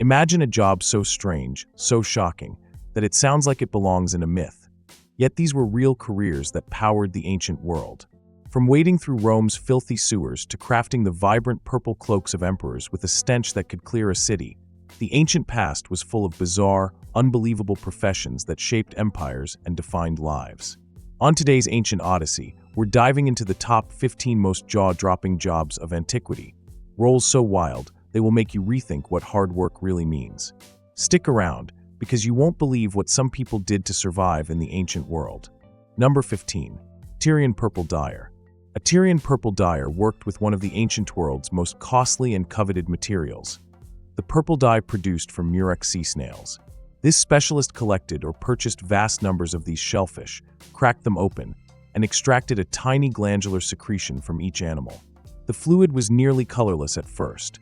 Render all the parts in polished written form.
Imagine a job so strange, so shocking, that it sounds like it belongs in a myth. Yet these were real careers that powered the ancient world. From wading through Rome's filthy sewers to crafting the vibrant purple cloaks of emperors with a stench that could clear a city, the ancient past was full of bizarre, unbelievable professions that shaped empires and defined lives. On today's Ancient Odyssey, we're diving into the top 15 most jaw-dropping jobs of antiquity. Roles so wild, they will make you rethink what hard work really means. Stick around, because you won't believe what some people did to survive in the ancient world. Number 15. Tyrian purple dyer. A Tyrian purple dyer worked with one of the ancient world's most costly and coveted materials, the purple dye produced from murex sea snails. This specialist collected or purchased vast numbers of these shellfish, cracked them open, and extracted a tiny glandular secretion from each animal. The fluid was nearly colorless at first.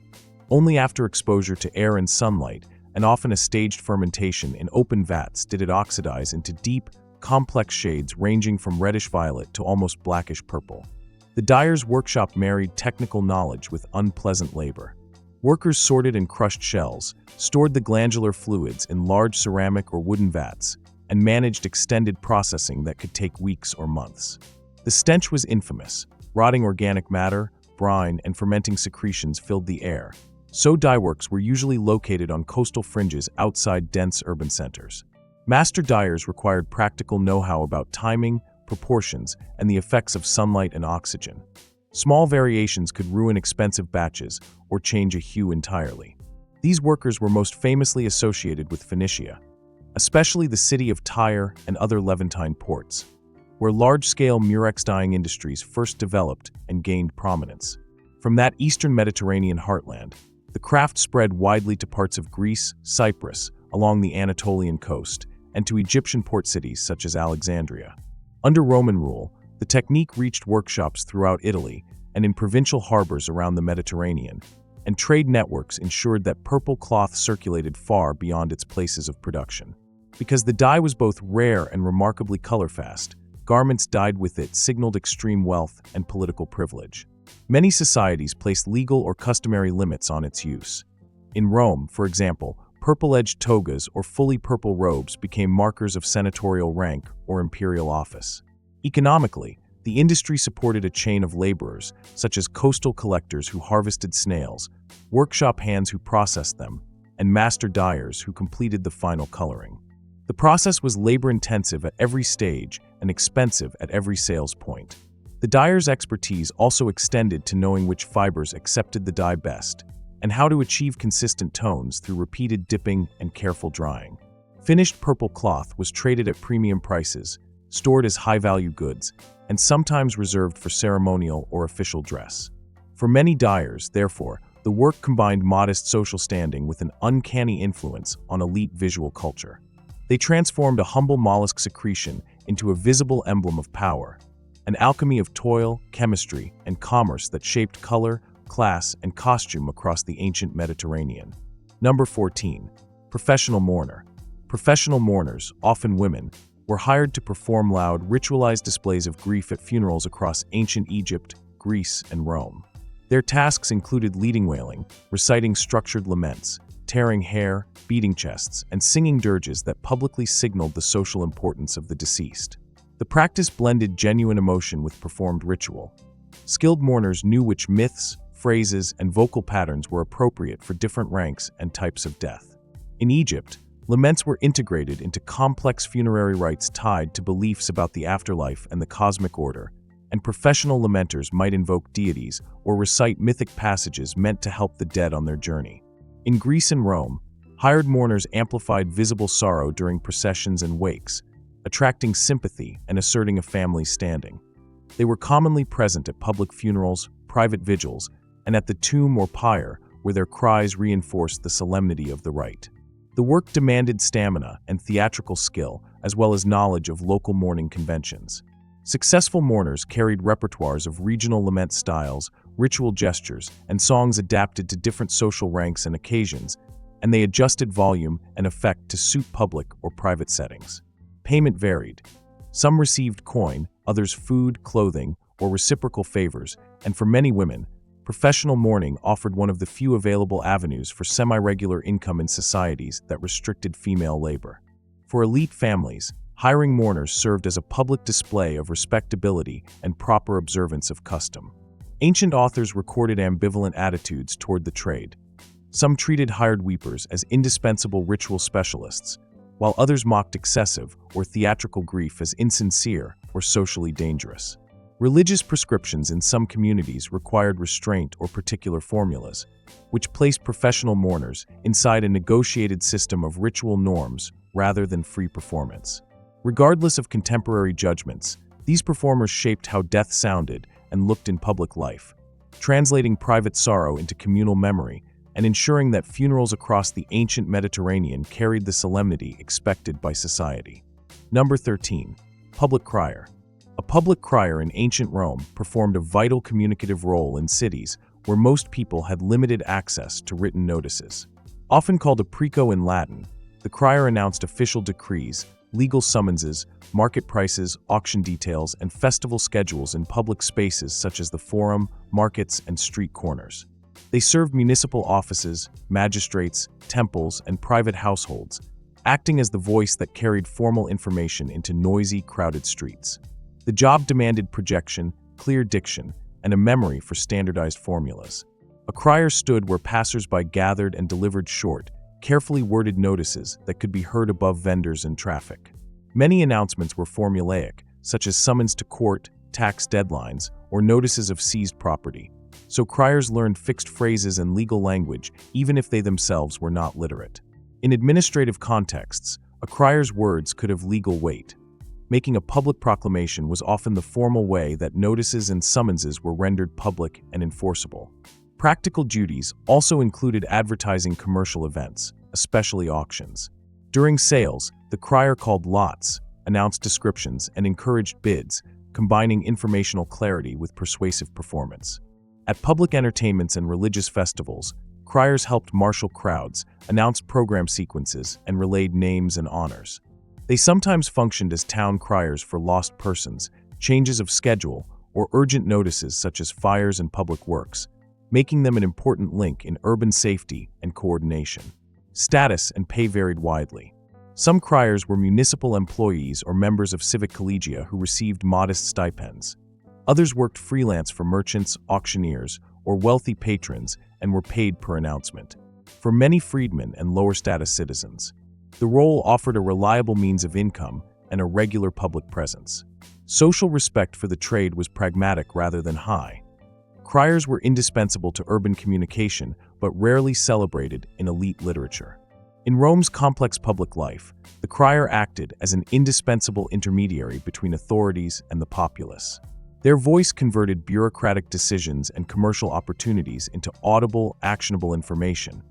Only after exposure to air and sunlight, and often a staged fermentation in open vats, did it oxidize into deep, complex shades ranging from reddish violet to almost blackish purple. The dyer's workshop married technical knowledge with unpleasant labor. Workers sorted and crushed shells, stored the glandular fluids in large ceramic or wooden vats, and managed extended processing that could take weeks or months. The stench was infamous. Rotting organic matter, brine, and fermenting secretions filled the air. So dyeworks were usually located on coastal fringes outside dense urban centers. Master dyers required practical know-how about timing, proportions, and the effects of sunlight and oxygen. Small variations could ruin expensive batches or change a hue entirely. These workers were most famously associated with Phoenicia, especially the city of Tyre and other Levantine ports, where large-scale murex dyeing industries first developed and gained prominence. From that eastern Mediterranean heartland, the craft spread widely to parts of Greece, Cyprus, along the Anatolian coast, and to Egyptian port cities such as Alexandria. Under Roman rule, the technique reached workshops throughout Italy and in provincial harbors around the Mediterranean, and trade networks ensured that purple cloth circulated far beyond its places of production. Because the dye was both rare and remarkably color-fast, garments dyed with it signaled extreme wealth and political privilege. Many societies placed legal or customary limits on its use. In Rome, for example, purple-edged togas or fully purple robes became markers of senatorial rank or imperial office. Economically, the industry supported a chain of laborers, such as coastal collectors who harvested snails, workshop hands who processed them, and master dyers who completed the final coloring. The process was labor-intensive at every stage and expensive at every sales point. The dyer's expertise also extended to knowing which fibers accepted the dye best, and how to achieve consistent tones through repeated dipping and careful drying. Finished purple cloth was traded at premium prices, stored as high-value goods, and sometimes reserved for ceremonial or official dress. For many dyers, therefore, the work combined modest social standing with an uncanny influence on elite visual culture. They transformed a humble mollusk secretion into a visible emblem of power, an alchemy of toil, chemistry, and commerce that shaped color, class, and costume across the ancient Mediterranean. Number 14. Professional mourner. Professional mourners, often women, were hired to perform loud, ritualized displays of grief at funerals across ancient Egypt, Greece, and Rome. Their tasks included leading wailing, reciting structured laments, tearing hair, beating chests, and singing dirges that publicly signaled the social importance of the deceased. The practice blended genuine emotion with performed ritual. Skilled mourners knew which myths, phrases, and vocal patterns were appropriate for different ranks and types of death. In Egypt, laments were integrated into complex funerary rites tied to beliefs about the afterlife and the cosmic order, and professional lamenters might invoke deities or recite mythic passages meant to help the dead on their journey. In Greece and Rome, hired mourners amplified visible sorrow during processions and wakes, attracting sympathy and asserting a family's standing. They were commonly present at public funerals, private vigils, and at the tomb or pyre, where their cries reinforced the solemnity of the rite. The work demanded stamina and theatrical skill, as well as knowledge of local mourning conventions. Successful mourners carried repertoires of regional lament styles, ritual gestures, and songs adapted to different social ranks and occasions, and they adjusted volume and effect to suit public or private settings. Payment varied. Some received coin, others food, clothing, or reciprocal favors, and for many women, professional mourning offered one of the few available avenues for semi-regular income in societies that restricted female labor. For elite families, hiring mourners served as a public display of respectability and proper observance of custom. Ancient authors recorded ambivalent attitudes toward the trade. Some treated hired weepers as indispensable ritual specialists, while others mocked excessive or theatrical grief as insincere or socially dangerous. Religious prescriptions in some communities required restraint or particular formulas, which placed professional mourners inside a negotiated system of ritual norms rather than free performance. Regardless of contemporary judgments, these performers shaped how death sounded and looked in public life, translating private sorrow into communal memory and ensuring that funerals across the ancient Mediterranean carried the solemnity expected by society. Number 13. Public crier. A public crier in ancient Rome performed a vital communicative role in cities where most people had limited access to written notices. Often called a preco in Latin, the crier announced official decrees, legal summonses, market prices, auction details, and festival schedules in public spaces such as the forum, markets, and street corners. They served municipal offices, magistrates, temples, and private households, acting as the voice that carried formal information into noisy, crowded streets. The job demanded projection, clear diction, and a memory for standardized formulas. A crier stood where passers-by gathered and delivered short, carefully worded notices that could be heard above vendors and traffic. Many announcements were formulaic, such as summons to court, tax deadlines, or notices of seized property. So criers learned fixed phrases and legal language even if they themselves were not literate. In administrative contexts, a crier's words could have legal weight. Making a public proclamation was often the formal way that notices and summonses were rendered public and enforceable. Practical duties also included advertising commercial events, especially auctions. During sales, the crier called lots, announced descriptions, and encouraged bids, combining informational clarity with persuasive performance. At public entertainments and religious festivals, criers helped marshal crowds, announced program sequences, and relayed names and honors. They sometimes functioned as town criers for lost persons, changes of schedule, or urgent notices such as fires and public works, making them an important link in urban safety and coordination. Status and pay varied widely. Some criers were municipal employees or members of civic collegia who received modest stipends. Others worked freelance for merchants, auctioneers, or wealthy patrons and were paid per announcement. For many freedmen and lower-status citizens, the role offered a reliable means of income and a regular public presence. Social respect for the trade was pragmatic rather than high. Criers were indispensable to urban communication, but rarely celebrated in elite literature. In Rome's complex public life, the crier acted as an indispensable intermediary between authorities and the populace. Their voice converted bureaucratic decisions and commercial opportunities into audible, actionable information,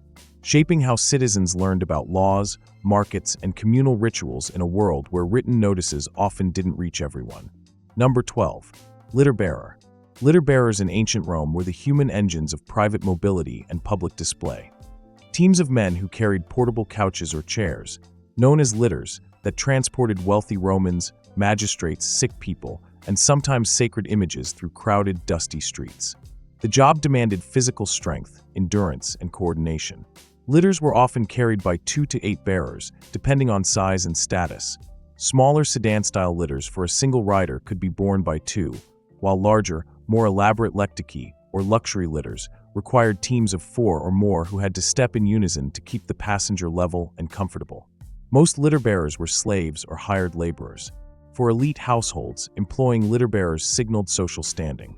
shaping how citizens learned about laws, markets, and communal rituals in a world where written notices often didn't reach everyone. Number 12. Litter bearer. Litter bearers in ancient Rome were the human engines of private mobility and public display. Teams of men who carried portable couches or chairs, known as litters, that transported wealthy Romans, magistrates, sick people, and sometimes sacred images through crowded, dusty streets. The job demanded physical strength, endurance, and coordination. Litters were often carried by 2 to 8 bearers, depending on size and status. Smaller sedan-style litters for a single rider could be borne by 2, while larger, more elaborate lectici, or luxury litters, required teams of 4 or more who had to step in unison to keep the passenger level and comfortable. Most litter bearers were slaves or hired laborers. For elite households, employing litter bearers signaled social standing.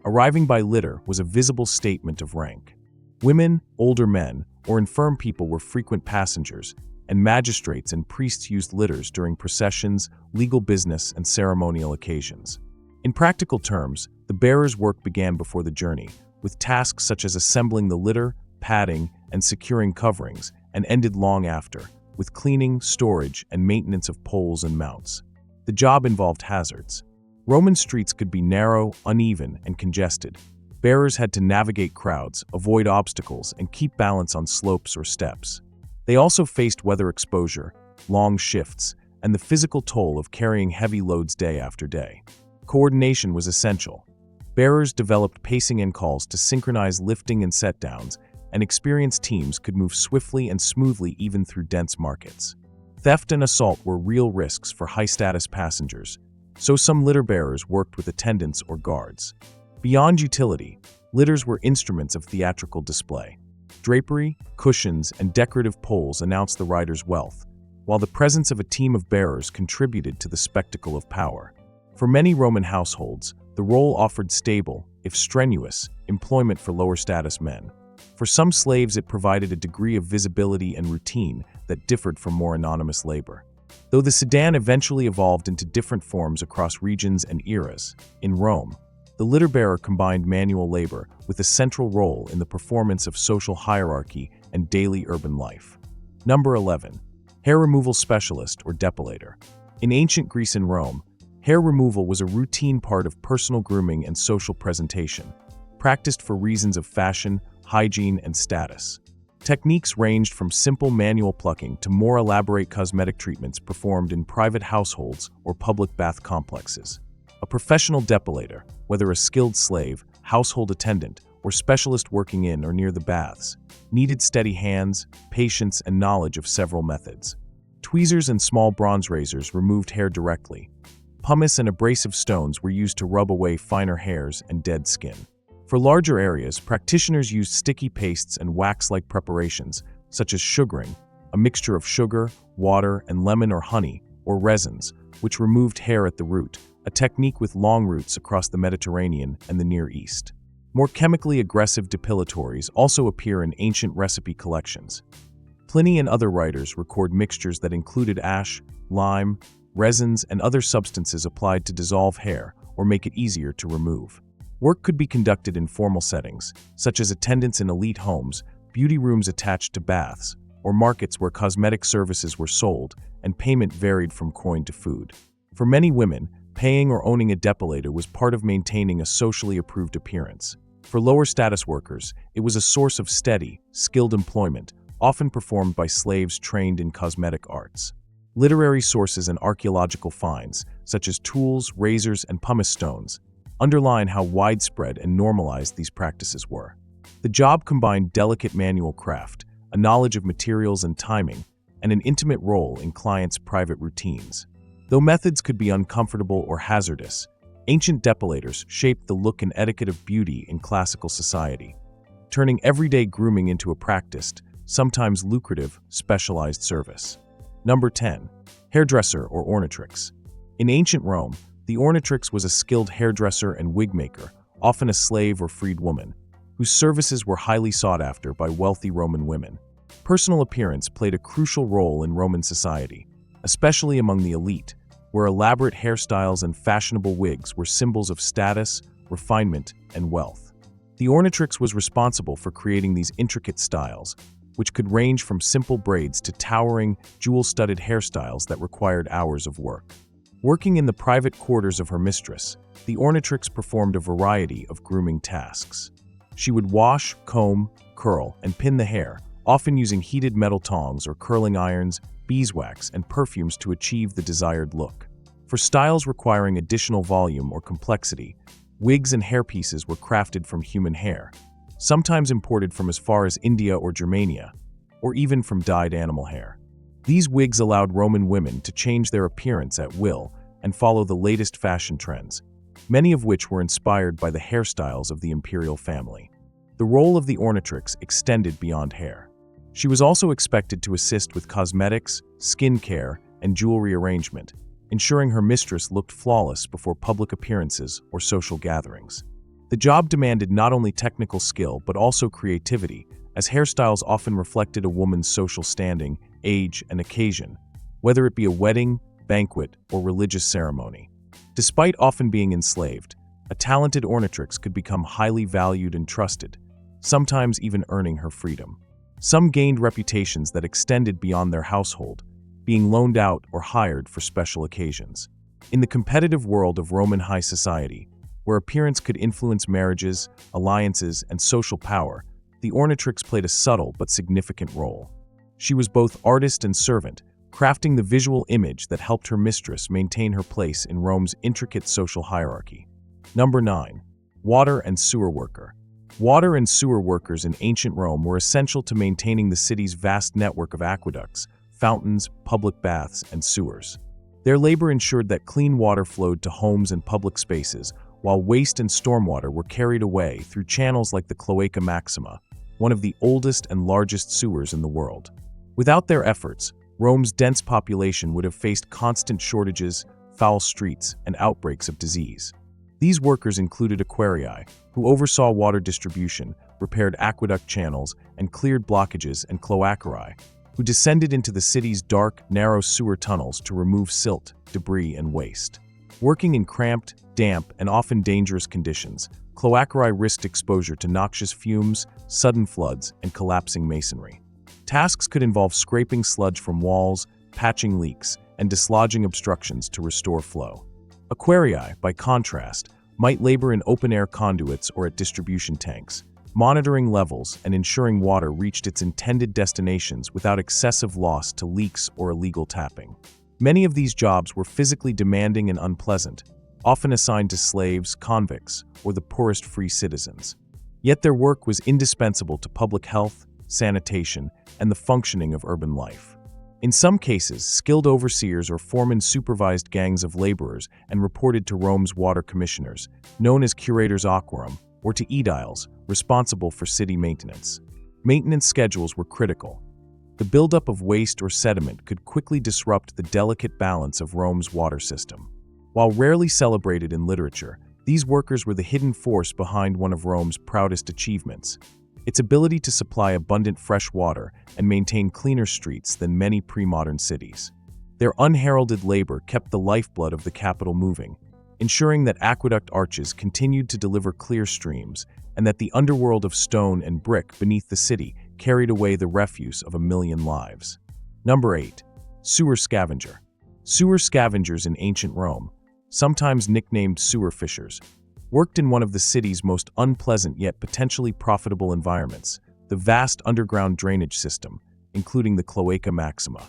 Arriving by litter was a visible statement of rank. Women, older men, or infirm people were frequent passengers, and magistrates and priests used litters during processions, legal business, and ceremonial occasions. In practical terms, the bearer's work began before the journey, with tasks such as assembling the litter, padding, and securing coverings, and ended long after, with cleaning, storage, and maintenance of poles and mounts. The job involved hazards. Roman streets could be narrow, uneven, and congested. Bearers had to navigate crowds, avoid obstacles, and keep balance on slopes or steps. They also faced weather exposure, long shifts, and the physical toll of carrying heavy loads day after day. Coordination was essential. Bearers developed pacing and calls to synchronize lifting and set-downs, and experienced teams could move swiftly and smoothly even through dense markets. Theft and assault were real risks for high-status passengers, so some litter bearers worked with attendants or guards. Beyond utility, litters were instruments of theatrical display. Drapery, cushions, and decorative poles announced the rider's wealth, while the presence of a team of bearers contributed to the spectacle of power. For many Roman households, the role offered stable, if strenuous, employment for lower-status men. For some slaves, it provided a degree of visibility and routine that differed from more anonymous labor. Though the sedan eventually evolved into different forms across regions and eras, in Rome, the litter bearer combined manual labor with a central role in the performance of social hierarchy and daily urban life. Number 11. Hair removal specialist or depilator. In ancient Greece and Rome, hair removal was a routine part of personal grooming and social presentation, practiced for reasons of fashion, hygiene, and status. Techniques ranged from simple manual plucking to more elaborate cosmetic treatments performed in private households or public bath complexes. A professional depilator, whether a skilled slave, household attendant, or specialist working in or near the baths, needed steady hands, patience, and knowledge of several methods. Tweezers and small bronze razors removed hair directly. Pumice and abrasive stones were used to rub away finer hairs and dead skin. For larger areas, practitioners used sticky pastes and wax-like preparations, such as sugaring, a mixture of sugar, water, and lemon or honey, or resins, which removed hair at the root, a technique with long roots across the Mediterranean and the Near East. More chemically aggressive depilatories also appear in ancient recipe collections. Pliny and other writers record mixtures that included ash, lime, resins, and other substances applied to dissolve hair or make it easier to remove. Work could be conducted in formal settings, such as attendants in elite homes, beauty rooms attached to baths, or markets where cosmetic services were sold and payment varied from coin to food. For many women, paying or owning a depilator was part of maintaining a socially approved appearance. For lower-status workers, it was a source of steady, skilled employment, often performed by slaves trained in cosmetic arts. Literary sources and archaeological finds, such as tools, razors, and pumice stones, underline how widespread and normalized these practices were. The job combined delicate manual craft, a knowledge of materials and timing, and an intimate role in clients' private routines. Though methods could be uncomfortable or hazardous, ancient depilators shaped the look and etiquette of beauty in classical society, turning everyday grooming into a practiced, sometimes lucrative, specialized service. Number 10. Hairdresser or ornatrix. In ancient Rome, the ornatrix was a skilled hairdresser and wig maker, often a slave or freed woman, whose services were highly sought after by wealthy Roman women. Personal appearance played a crucial role in Roman society, especially among the elite, where elaborate hairstyles and fashionable wigs were symbols of status, refinement, and wealth. The ornatrix was responsible for creating these intricate styles, which could range from simple braids to towering, jewel-studded hairstyles that required hours of work. Working in the private quarters of her mistress, the ornatrix performed a variety of grooming tasks. She would wash, comb, curl, and pin the hair, often using heated metal tongs or curling irons, beeswax, and perfumes to achieve the desired look. For styles requiring additional volume or complexity, wigs and hairpieces were crafted from human hair, sometimes imported from as far as India or Germania, or even from dyed animal hair. These wigs allowed Roman women to change their appearance at will and follow the latest fashion trends, many of which were inspired by the hairstyles of the imperial family. The role of the ornatrix extended beyond hair. She was also expected to assist with cosmetics, skin care, and jewelry arrangement, ensuring her mistress looked flawless before public appearances or social gatherings. The job demanded not only technical skill but also creativity, as hairstyles often reflected a woman's social standing, age, and occasion, whether it be a wedding, banquet, or religious ceremony. Despite often being enslaved, a talented ornatrix could become highly valued and trusted, sometimes even earning her freedom. Some gained reputations that extended beyond their household, being loaned out or hired for special occasions. In the competitive world of Roman high society, where appearance could influence marriages, alliances, and social power, the ornatrix played a subtle but significant role. She was both artist and servant, crafting the visual image that helped her mistress maintain her place in Rome's intricate social hierarchy. Number 9. Water and sewer worker. Water and sewer workers in ancient Rome were essential to maintaining the city's vast network of aqueducts, fountains, public baths, and sewers. Their labor ensured that clean water flowed to homes and public spaces, while waste and stormwater were carried away through channels like the Cloaca Maxima, one of the oldest and largest sewers in the world. Without their efforts, Rome's dense population would have faced constant shortages, foul streets, and outbreaks of disease. These workers included aquarii, who oversaw water distribution, repaired aqueduct channels, and cleared blockages, and cloacarii, who descended into the city's dark, narrow sewer tunnels to remove silt, debris, and waste. Working in cramped, damp, and often dangerous conditions, cloacarii risked exposure to noxious fumes, sudden floods, and collapsing masonry. Tasks could involve scraping sludge from walls, patching leaks, and dislodging obstructions to restore flow. Aquarii, by contrast, might labor in open-air conduits or at distribution tanks, monitoring levels and ensuring water reached its intended destinations without excessive loss to leaks or illegal tapping. Many of these jobs were physically demanding and unpleasant, often assigned to slaves, convicts, or the poorest free citizens. Yet their work was indispensable to public health, sanitation, and the functioning of urban life. In some cases, skilled overseers or foremen supervised gangs of laborers and reported to Rome's water commissioners, known as curators aquarum, or to aediles, responsible for city maintenance. Maintenance schedules were critical. The buildup of waste or sediment could quickly disrupt the delicate balance of Rome's water system. While rarely celebrated in literature, these workers were the hidden force behind one of Rome's proudest achievements: its ability to supply abundant fresh water and maintain cleaner streets than many pre-modern cities. Their unheralded labor kept the lifeblood of the capital moving, ensuring that aqueduct arches continued to deliver clear streams and that the underworld of stone and brick beneath the city carried away the refuse of a million lives. Number 8. Sewer scavenger. Sewer scavengers in ancient Rome, sometimes nicknamed sewer fishers, worked in one of the city's most unpleasant yet potentially profitable environments, the vast underground drainage system, including the Cloaca Maxima.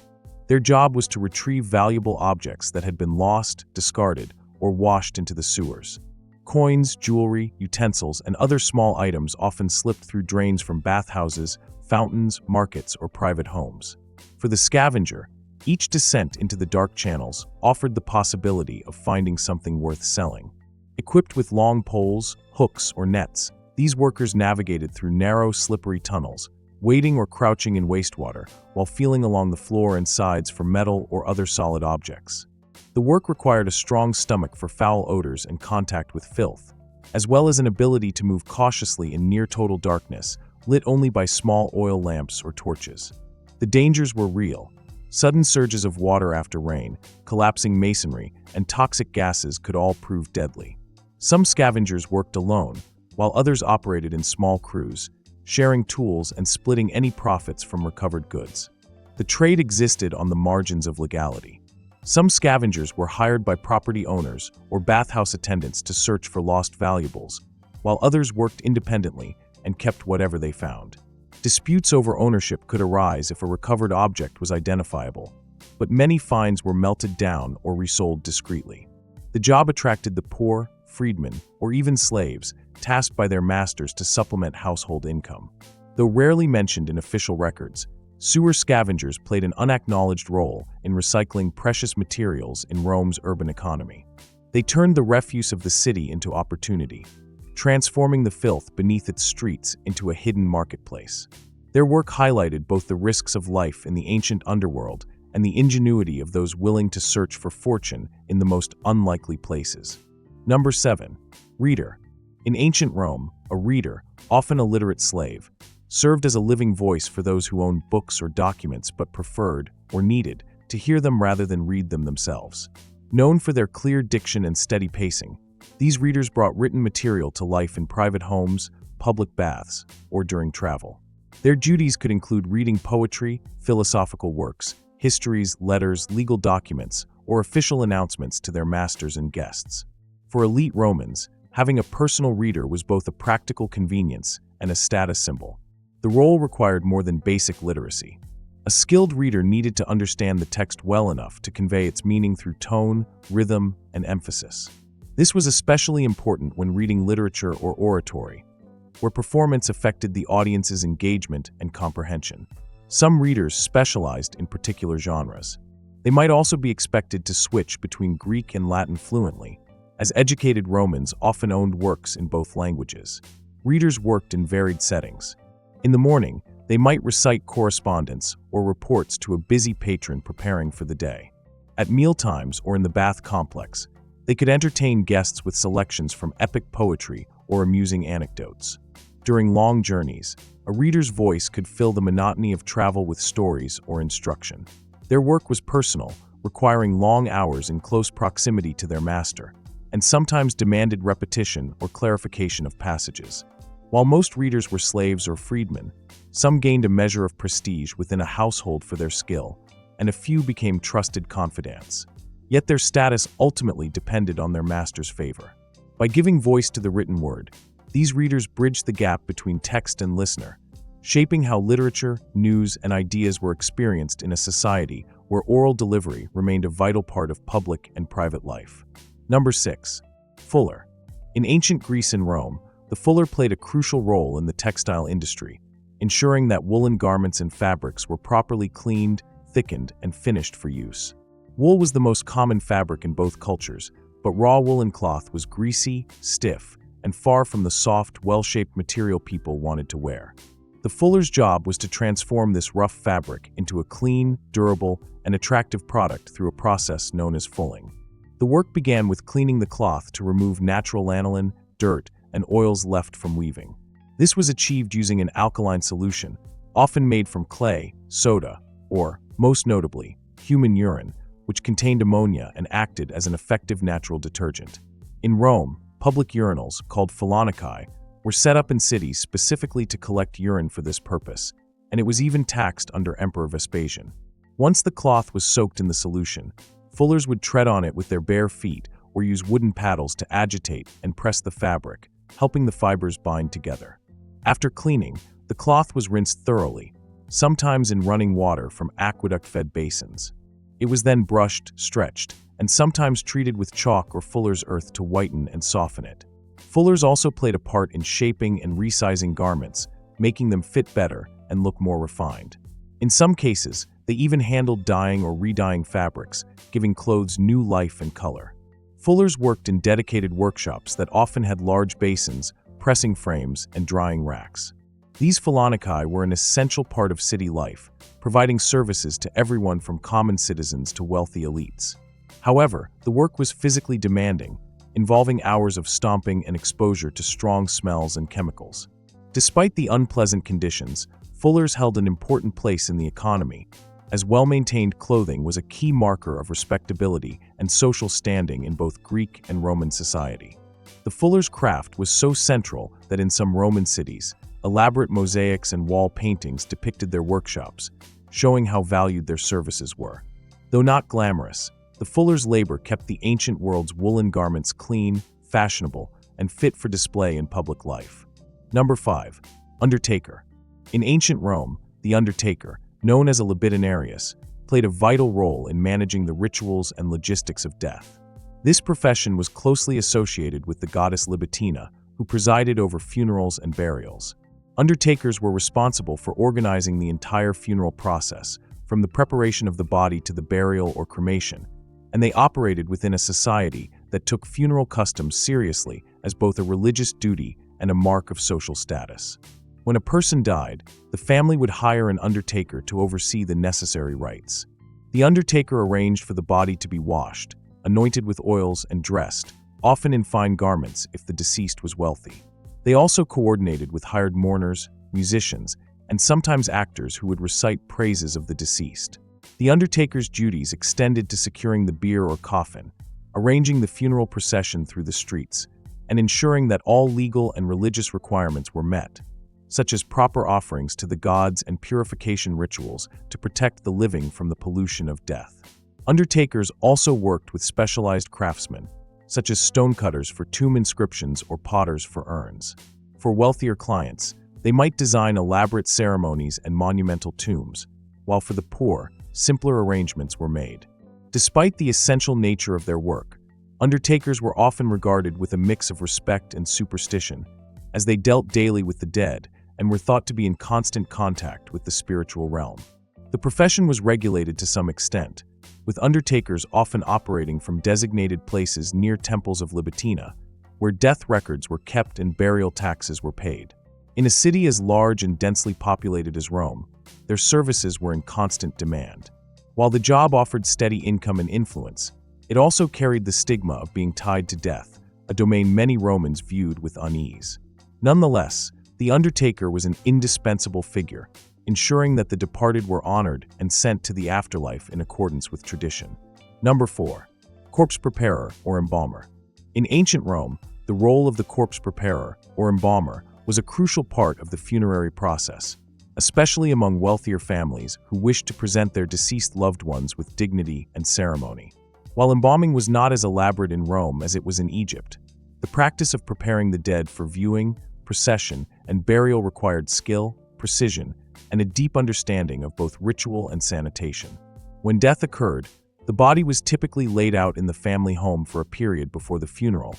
Their job was to retrieve valuable objects that had been lost, discarded, or washed into the sewers. Coins, jewelry, utensils, and other small items often slipped through drains from bathhouses, fountains, markets, or private homes. For the scavenger, each descent into the dark channels offered the possibility of finding something worth selling. Equipped with long poles, hooks, or nets, these workers navigated through narrow, slippery tunnels, wading or crouching in wastewater while feeling along the floor and sides for metal or other solid objects. The work required a strong stomach for foul odors and contact with filth, as well as an ability to move cautiously in near-total darkness, lit only by small oil lamps or torches. The dangers were real. Sudden surges of water after rain, collapsing masonry, and toxic gases could all prove deadly. Some scavengers worked alone, while others operated in small crews, sharing tools and splitting any profits from recovered goods. The trade existed on the margins of legality. Some scavengers were hired by property owners or bathhouse attendants to search for lost valuables, while others worked independently and kept whatever they found. Disputes over ownership could arise if a recovered object was identifiable, but many finds were melted down or resold discreetly. The job attracted the poor, freedmen, or even slaves, tasked by their masters to supplement household income. Though rarely mentioned in official records, sewer scavengers played an unacknowledged role in recycling precious materials in Rome's urban economy. They turned the refuse of the city into opportunity, transforming the filth beneath its streets into a hidden marketplace. Their work highlighted both the risks of life in the ancient underworld and the ingenuity of those willing to search for fortune in the most unlikely places. Number 7. Reader. In ancient Rome, a reader, often a literate slave, served as a living voice for those who owned books or documents but preferred, or needed, to hear them rather than read them themselves. Known for their clear diction and steady pacing, these readers brought written material to life in private homes, public baths, or during travel. Their duties could include reading poetry, philosophical works, histories, letters, legal documents, or official announcements to their masters and guests. For elite Romans, having a personal reader was both a practical convenience and a status symbol. The role required more than basic literacy. A skilled reader needed to understand the text well enough to convey its meaning through tone, rhythm, and emphasis. This was especially important when reading literature or oratory, where performance affected the audience's engagement and comprehension. Some readers specialized in particular genres. They might also be expected to switch between Greek and Latin fluently, as educated Romans often owned works in both languages. Readers worked in varied settings. In the morning, they might recite correspondence or reports to a busy patron preparing for the day. At mealtimes or in the bath complex, they could entertain guests with selections from epic poetry or amusing anecdotes. During long journeys, a reader's voice could fill the monotony of travel with stories or instruction. Their work was personal, requiring long hours in close proximity to their master, and sometimes demanded repetition or clarification of passages. While most readers were slaves or freedmen, some gained a measure of prestige within a household for their skill, and a few became trusted confidants. Yet their status ultimately depended on their master's favor. By giving voice to the written word, these readers bridged the gap between text and listener, shaping how literature, news, and ideas were experienced in a society where oral delivery remained a vital part of public and private life. Number 6. Fuller. In ancient Greece and Rome, the fuller played a crucial role in the textile industry, ensuring that woolen garments and fabrics were properly cleaned, thickened, and finished for use. Wool was the most common fabric in both cultures, but raw woolen cloth was greasy, stiff, and far from the soft, well-shaped material people wanted to wear. The fuller's job was to transform this rough fabric into a clean, durable, and attractive product through a process known as fulling. The work began with cleaning the cloth to remove natural lanolin, dirt, and oils left from weaving. This was achieved using an alkaline solution, often made from clay, soda, or, most notably, human urine, which contained ammonia and acted as an effective natural detergent. In Rome, public urinals, called phalonici, were set up in cities specifically to collect urine for this purpose, and it was even taxed under Emperor Vespasian. Once the cloth was soaked in the solution, fullers would tread on it with their bare feet or use wooden paddles to agitate and press the fabric, helping the fibers bind together. After cleaning, the cloth was rinsed thoroughly, sometimes in running water from aqueduct-fed basins. It was then brushed, stretched, and sometimes treated with chalk or fuller's earth to whiten and soften it. Fullers also played a part in shaping and resizing garments, making them fit better and look more refined. In some cases, they even handled dyeing or re-dyeing fabrics, giving clothes new life and color. Fullers worked in dedicated workshops that often had large basins, pressing frames, and drying racks. These phalonici were an essential part of city life, providing services to everyone from common citizens to wealthy elites. However, the work was physically demanding, involving hours of stomping and exposure to strong smells and chemicals. Despite the unpleasant conditions, fullers held an important place in the economy, as well-maintained clothing was a key marker of respectability and social standing in both Greek and Roman society. The fuller's craft was so central that in some Roman cities, elaborate mosaics and wall paintings depicted their workshops, showing how valued their services were. Though not glamorous, the fuller's labor kept the ancient world's woolen garments clean, fashionable, and fit for display in public life. Number 5. Undertaker. In ancient Rome, the Undertaker, known as a libidinarius, played a vital role in managing the rituals and logistics of death. This profession was closely associated with the goddess Libitina, who presided over funerals and burials. Undertakers were responsible for organizing the entire funeral process, from the preparation of the body to the burial or cremation, and they operated within a society that took funeral customs seriously as both a religious duty and a mark of social status. When a person died, the family would hire an undertaker to oversee the necessary rites. The undertaker arranged for the body to be washed, anointed with oils, and dressed, often in fine garments if the deceased was wealthy. They also coordinated with hired mourners, musicians, and sometimes actors who would recite praises of the deceased. The undertaker's duties extended to securing the bier or coffin, arranging the funeral procession through the streets, and ensuring that all legal and religious requirements were met, such as proper offerings to the gods and purification rituals to protect the living from the pollution of death. Undertakers also worked with specialized craftsmen, such as stonecutters for tomb inscriptions or potters for urns. For wealthier clients, they might design elaborate ceremonies and monumental tombs, while for the poor, simpler arrangements were made. Despite the essential nature of their work, Undertakers were often regarded with a mix of respect and superstition, as they dealt daily with the dead and were thought to be in constant contact with the spiritual realm. The profession was regulated to some extent, with undertakers often operating from designated places near temples of Libitina, where death records were kept and burial taxes were paid. In a city as large and densely populated as Rome, their services were in constant demand. While the job offered steady income and influence, it also carried the stigma of being tied to death, a domain many Romans viewed with unease. Nonetheless, the Undertaker was an indispensable figure, ensuring that the departed were honored and sent to the afterlife in accordance with tradition. Number 4. Corpse preparer or embalmer. In ancient Rome, the role of the corpse preparer or embalmer was a crucial part of the funerary process, especially among wealthier families who wished to present their deceased loved ones with dignity and ceremony. While embalming was not as elaborate in Rome as it was in Egypt, the practice of preparing the dead for viewing, procession, and burial required skill, precision, and a deep understanding of both ritual and sanitation. When death occurred, the body was typically laid out in the family home for a period before the funeral,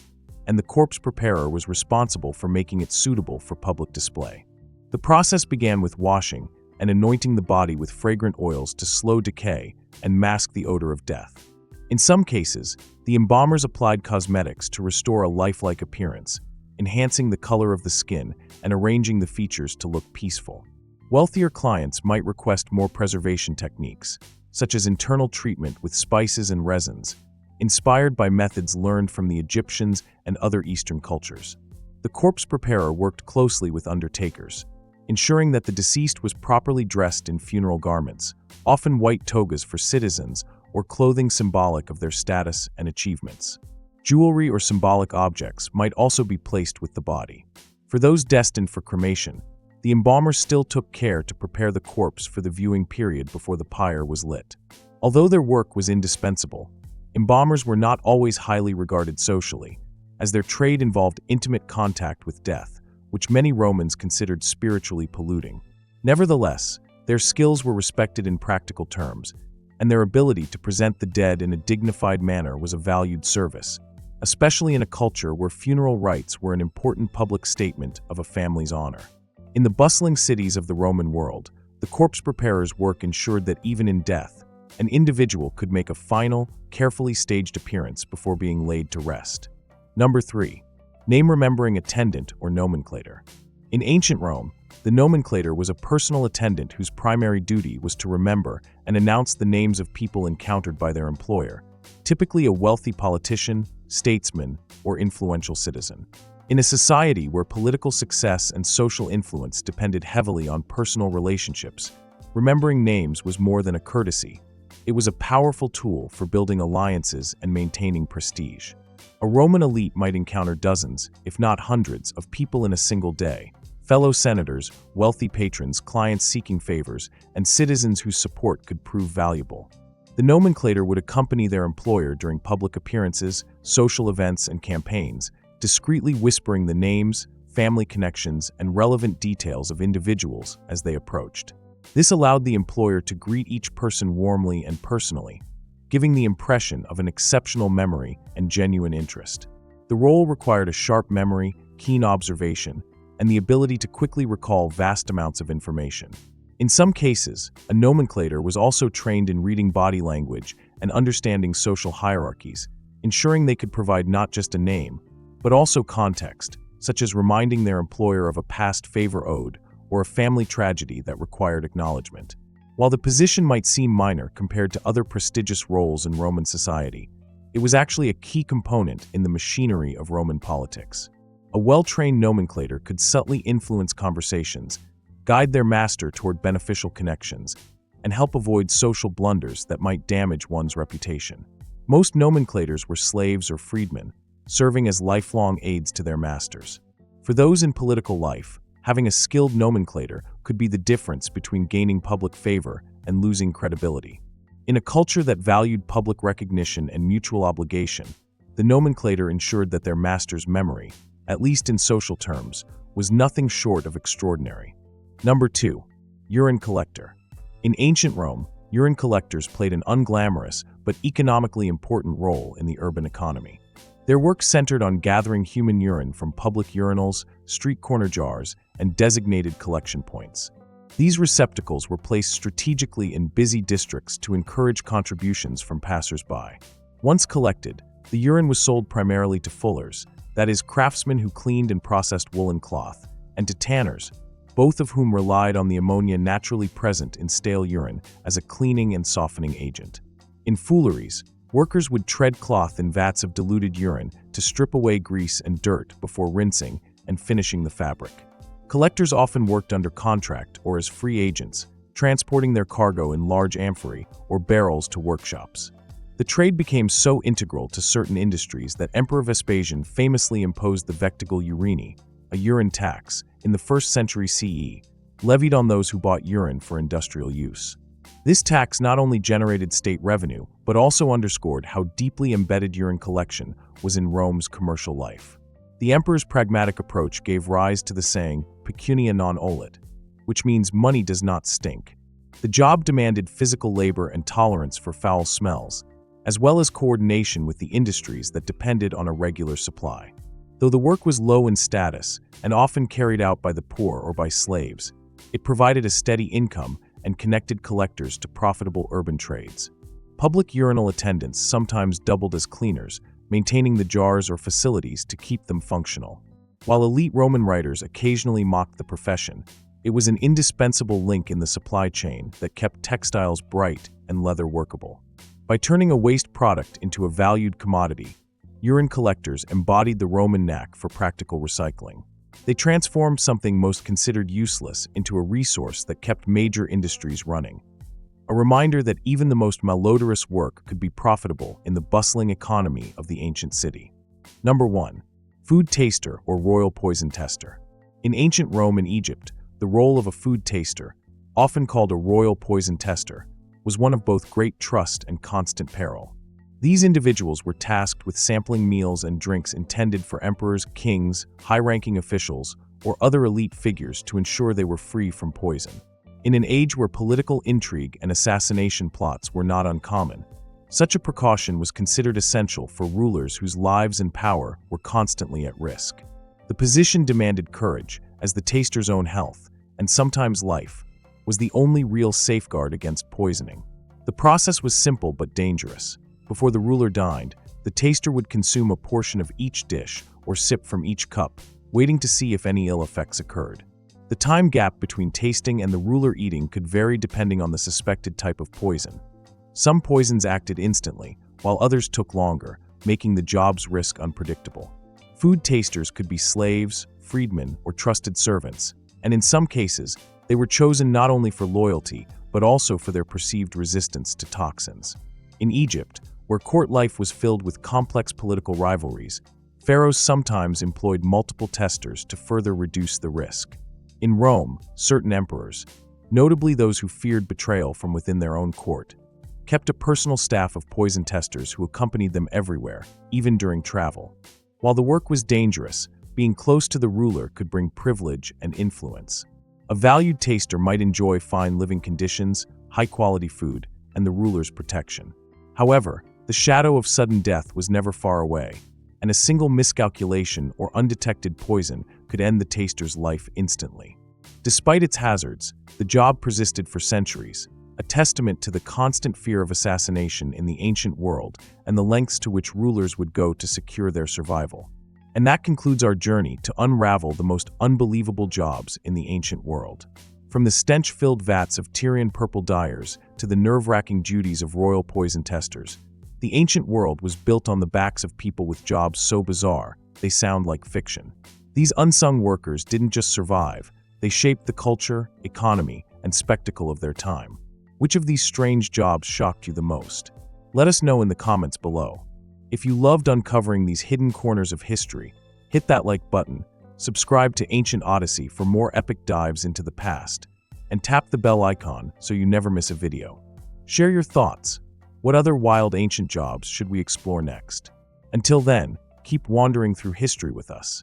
and the corpse preparer was responsible for making it suitable for public display. The process began with washing and anointing the body with fragrant oils to slow decay and mask the odor of death. In some cases, the embalmers applied cosmetics to restore a lifelike appearance, enhancing the color of the skin and arranging the features to look peaceful. Wealthier clients might request more preservation techniques, such as internal treatment with spices and resins, inspired by methods learned from the Egyptians and other Eastern cultures. The corpse preparer worked closely with undertakers, ensuring that the deceased was properly dressed in funeral garments, often white togas for citizens or clothing symbolic of their status and achievements. Jewelry or symbolic objects might also be placed with the body. For those destined for cremation, the embalmer still took care to prepare the corpse for the viewing period before the pyre was lit. Although their work was indispensable, embalmers were not always highly regarded socially, as their trade involved intimate contact with death, which many Romans considered spiritually polluting. Nevertheless, their skills were respected in practical terms, and their ability to present the dead in a dignified manner was a valued service, especially in a culture where funeral rites were an important public statement of a family's honor. In the bustling cities of the Roman world, the corpse preparer's work ensured that even in death, an individual could make a final, carefully staged appearance before being laid to rest. Number 3. Name-remembering attendant or nomenclator. In ancient Rome, the nomenclator was a personal attendant whose primary duty was to remember and announce the names of people encountered by their employer, typically a wealthy politician, statesman, or influential citizen. In a society where political success and social influence depended heavily on personal relationships, remembering names was more than a courtesy. It was a powerful tool for building alliances and maintaining prestige. A Roman elite might encounter dozens, if not hundreds, of people in a single day: fellow senators, wealthy patrons, clients seeking favors, and citizens whose support could prove valuable. The nomenclator would accompany their employer during public appearances, social events, and campaigns, discreetly whispering the names, family connections, and relevant details of individuals as they approached. This allowed the employer to greet each person warmly and personally, giving the impression of an exceptional memory and genuine interest. The role required a sharp memory, keen observation, and the ability to quickly recall vast amounts of information. In some cases, a nomenclator was also trained in reading body language and understanding social hierarchies, ensuring they could provide not just a name, but also context, such as reminding their employer of a past favor owed or a family tragedy that required acknowledgement. While the position might seem minor compared to other prestigious roles in Roman society, it was actually a key component in the machinery of Roman politics. A well-trained nomenclator could subtly influence conversations, guide their master toward beneficial connections, and help avoid social blunders that might damage one's reputation. Most nomenclators were slaves or freedmen, serving as lifelong aides to their masters. For those in political life, having a skilled nomenclator could be the difference between gaining public favor and losing credibility. In a culture that valued public recognition and mutual obligation, the nomenclator ensured that their master's memory, at least in social terms, was nothing short of extraordinary. Number 2. Urine collector. In ancient Rome, urine collectors played an unglamorous but economically important role in the urban economy. Their work centered on gathering human urine from public urinals, street corner jars, and designated collection points. These receptacles were placed strategically in busy districts to encourage contributions from passers-by. Once collected, the urine was sold primarily to fullers, that is, craftsmen who cleaned and processed woolen cloth, and to tanners, both of whom relied on the ammonia naturally present in stale urine as a cleaning and softening agent. In fooleries, workers would tread cloth in vats of diluted urine to strip away grease and dirt before rinsing and finishing the fabric. Collectors often worked under contract or as free agents, transporting their cargo in large amphorae or barrels to workshops. The trade became so integral to certain industries that Emperor Vespasian famously imposed the vectigal urine, a urine tax, in the 1st century CE, levied on those who bought urine for industrial use. This tax not only generated state revenue, but also underscored how deeply embedded urine collection was in Rome's commercial life. The emperor's pragmatic approach gave rise to the saying, pecunia non olet, which means money does not stink. The job demanded physical labor and tolerance for foul smells, as well as coordination with the industries that depended on a regular supply. Though the work was low in status and often carried out by the poor or by slaves, it provided a steady income and connected collectors to profitable urban trades. Public urinal attendants sometimes doubled as cleaners, maintaining the jars or facilities to keep them functional. While elite Roman writers occasionally mocked the profession, it was an indispensable link in the supply chain that kept textiles bright and leather workable. By turning a waste product into a valued commodity, urine collectors embodied the Roman knack for practical recycling. They transformed something most considered useless into a resource that kept major industries running. A reminder that even the most malodorous work could be profitable in the bustling economy of the ancient city. Number 1. Food taster or royal poison tester. In ancient Rome and Egypt, the role of a food taster, often called a royal poison tester, was one of both great trust and constant peril. These individuals were tasked with sampling meals and drinks intended for emperors, kings, high-ranking officials, or other elite figures to ensure they were free from poison. In an age where political intrigue and assassination plots were not uncommon, such a precaution was considered essential for rulers whose lives and power were constantly at risk. The position demanded courage, as the taster's own health, and sometimes life, was the only real safeguard against poisoning. The process was simple but dangerous. Before the ruler dined, the taster would consume a portion of each dish or sip from each cup, waiting to see if any ill effects occurred. The time gap between tasting and the ruler eating could vary depending on the suspected type of poison. Some poisons acted instantly, while others took longer, making the job's risk unpredictable. Food tasters could be slaves, freedmen, or trusted servants, and in some cases, they were chosen not only for loyalty, but also for their perceived resistance to toxins. In Egypt, where court life was filled with complex political rivalries, pharaohs sometimes employed multiple testers to further reduce the risk. In Rome, certain emperors, notably those who feared betrayal from within their own court, kept a personal staff of poison testers who accompanied them everywhere, even during travel. While the work was dangerous, being close to the ruler could bring privilege and influence. A valued taster might enjoy fine living conditions, high-quality food, and the ruler's protection. However, the shadow of sudden death was never far away, and a single miscalculation or undetected poison could end the taster's life instantly. Despite its hazards, the job persisted for centuries, a testament to the constant fear of assassination in the ancient world and the lengths to which rulers would go to secure their survival. And that concludes our journey to unravel the most unbelievable jobs in the ancient world. From the stench-filled vats of Tyrian purple dyers to the nerve-wracking duties of royal poison testers, the ancient world was built on the backs of people with jobs so bizarre, they sound like fiction. These unsung workers didn't just survive, they shaped the culture, economy, and spectacle of their time. Which of these strange jobs shocked you the most? Let us know in the comments below. If you loved uncovering these hidden corners of history, hit that like button, subscribe to Ancient Odyssey for more epic dives into the past, and tap the bell icon so you never miss a video. Share your thoughts. What other wild ancient jobs should we explore next? Until then, keep wandering through history with us.